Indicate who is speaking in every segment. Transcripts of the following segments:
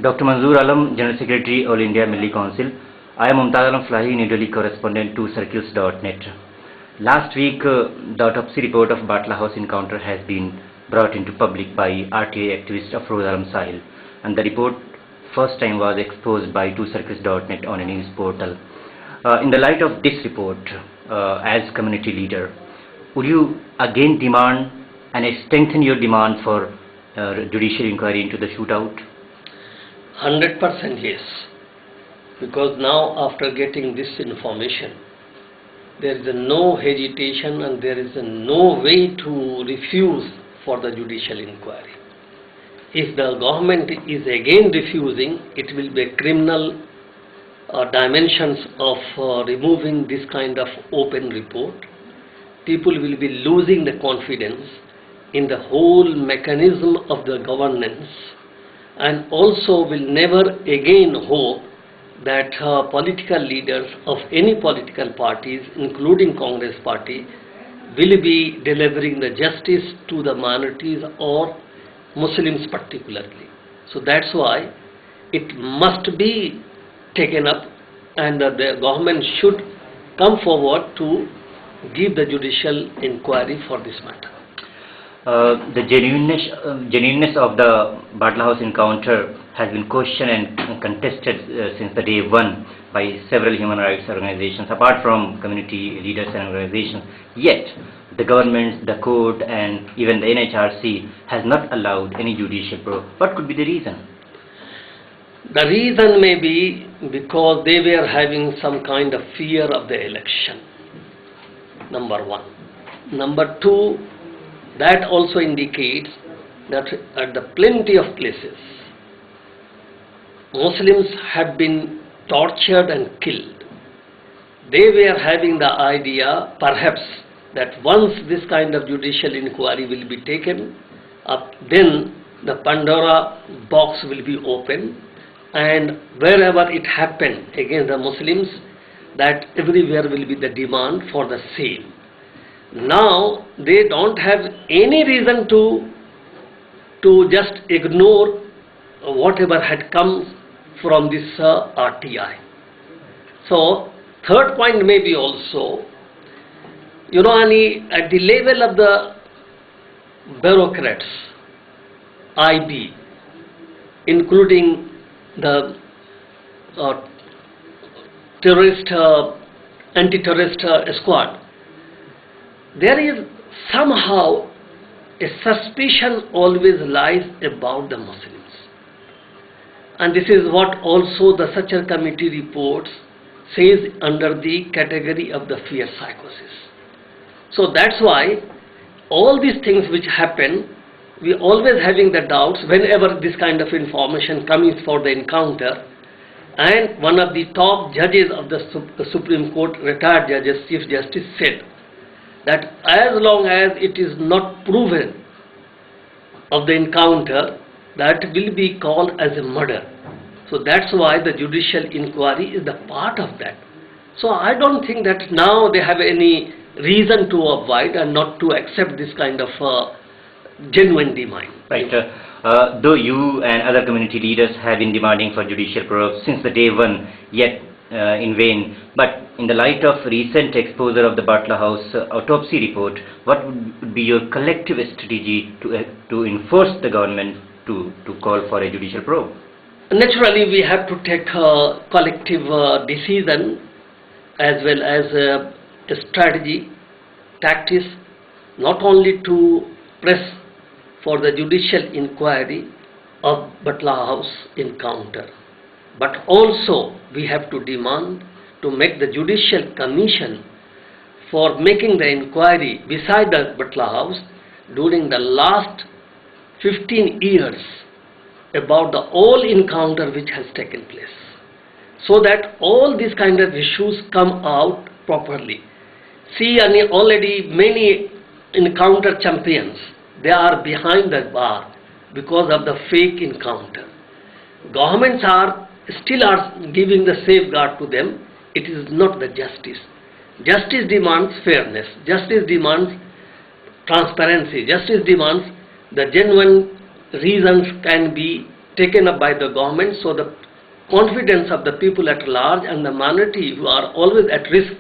Speaker 1: Dr. Manzoor Alam, General Secretary, All India Milli Council. I am Mumtaz Alam Flahi, New Delhi correspondent to Circus.net. Last week, the autopsy report of Batla House encounter has been brought into public by RTI activist Afroz Alam Sahil, and the report first time was exposed by Circus.net on a news portal. In the light of this report, as community leader, would you again demand and strengthen your demand for judicial inquiry into the shootout?
Speaker 2: 100% yes, because now after getting this information, there is no hesitation and there is no way to refuse for the judicial inquiry. If the government is again refusing, it will be a criminal dimensions of removing this kind of open report. People will be losing the confidence in the whole mechanism of the governance, and also will never again hope that political leaders of any political parties, including Congress party, will be delivering the justice to the minorities or Muslims particularly. So that's why it must be taken up, and the government should come forward to give the judicial inquiry for this matter.
Speaker 1: The genuineness of the Batla House encounter has been questioned and contested since the day one by several human rights organizations, apart from community leaders and organizations. Yet, the government, the court, and even the NHRC has not allowed any judicial probe. What could be the reason?
Speaker 2: The reason may be because they were having some kind of fear of the election. Number one. Number two, that also indicates that at the plenty of places, Muslims have been tortured and killed. They were having the idea, perhaps, that once this kind of judicial inquiry will be taken up, then the Pandora box will be open, and wherever it happened against the Muslims, that everywhere will be the demand for the same. Now they don't have any reason to just ignore whatever had come from this RTI. So third point may be also, at the level of the bureaucrats, IB, including the anti-terrorist squad, there is somehow a suspicion always lies about the Muslims. And this is what also the Sachar committee reports says under the category of the fear psychosis. So that's why all these things which happen, we always having the doubts whenever this kind of information comes for the encounter. And one of the top judges of the Supreme Court, retired judges, Chief Justice, said that as long as it is not proven of the encounter, that will be called as a murder. So that's why the judicial inquiry is the part of that. So I don't think that now they have any reason to avoid and not to accept this kind of genuine demand.
Speaker 1: Right. Though you and other community leaders have been demanding for judicial probe since the day one, yet in vain. But in the light of recent exposure of the Batla House autopsy report, what would be your collective strategy to enforce the government to call for a judicial probe?
Speaker 2: Naturally, we have to take a collective decision as well as a strategy, tactics, not only to press for the judicial inquiry of Batla House encounter, but also we have to demand to make the judicial commission for making the inquiry beside the Batla House during the last 15 years about the all encounter which has taken place, so that all these kind of issues come out properly. See, already many encounter champions, they are behind the bar because of the fake encounter. Governments are still giving the safeguard to them. It is not the justice. Justice demands fairness. Justice demands transparency. Justice demands the genuine reasons can be taken up by the government, so the confidence of the people at large and the minority who are always at risk,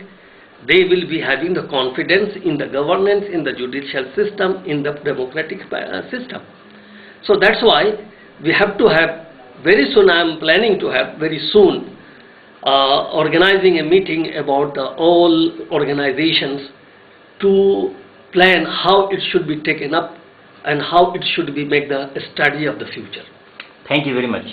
Speaker 2: they will be having the confidence in the governance, in the judicial system, in the democratic system. So that's why we have to have, very soon I am planning to have very soon organizing a meeting about all organizations to plan how it should be taken up and how it should be make the study of the future.
Speaker 1: Thank you very much.